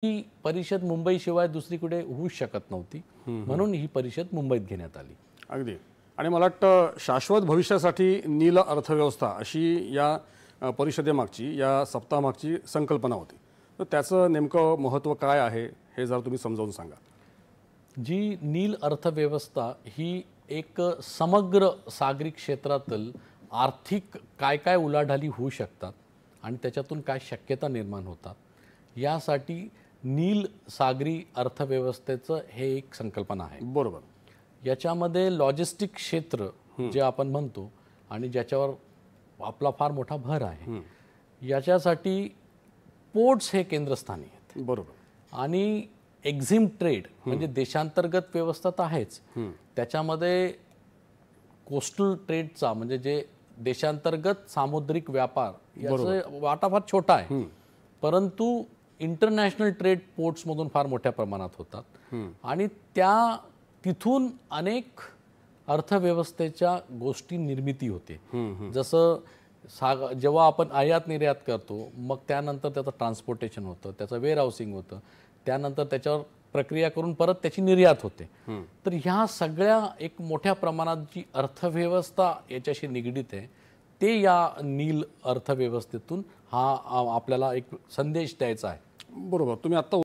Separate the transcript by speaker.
Speaker 1: ही परिषद मुंबईशिवाय दुसरीकडे होऊ शकत नव्हती, म्हणून ही परिषद मुंबईत घेण्यात आली.
Speaker 2: अगदी. आणि मला वाटतं शाश्वत भविष्यासाठी नील अर्थव्यवस्था अशी या परिषदेमागची, या सप्ताहामागची संकल्पना होती. तर त्याचं नेमकं महत्त्व काय आहे हे जर तुम्ही समजावून सांगा.
Speaker 1: जी नील अर्थव्यवस्था ही एक समग्र सागरी क्षेत्रातील आर्थिक काय काय उलाढाली होऊ शकतात आणि त्याच्यातून काय शक्यता निर्माण होतात, यासाठी नील सागरी अर्थव्यवस्थेचं हे एक संकल्पना आहे.
Speaker 2: बरोबर.
Speaker 1: याच्यामध्ये लॉजिस्टिक क्षेत्र जे आपण म्हणतो आणि ज्याच्यावर आपला फार मोठा भर आहे, याच्यासाठी पोर्ट्स हे केंद्रस्थानी आहेत.
Speaker 2: बरोबर.
Speaker 1: आणि एक्झिम ट्रेड म्हणजे देशांतर्गत व्यवस्था तर आहेच, त्याच्यामध्ये कोस्टल ट्रेडचा म्हणजे जे देशांतर्गत सामुद्रिक व्यापार याचा वाटा फार छोटा आहे, परंतु इंटरनॅशनल ट्रेड पोर्ट्समधून फार मोठ्या प्रमाणात होतात आणि तिथून अनेक अर्थव्यवस्थेच्या गोष्टी निर्मिती होते. जसं जेव्हा आपण आयात निर्यात करतो, मग त्यानंतर त्याचं ट्रान्सपोर्टेशन होतं, त्याचं वेअरहाऊसिंग होतं, त्यानंतर त्याच्यावर प्रक्रिया करून परत त्याची निर्यात होते. तर ह्या सगळ्या एक मोठ्या प्रमाणात जी अर्थव्यवस्था याच्याशी निगडीत आहे, ते या नील अर्थव्यवस्थेतून हा आपल्याला एक संदेश द्यायचा आहे.
Speaker 2: बरोबर. तुम्ही आता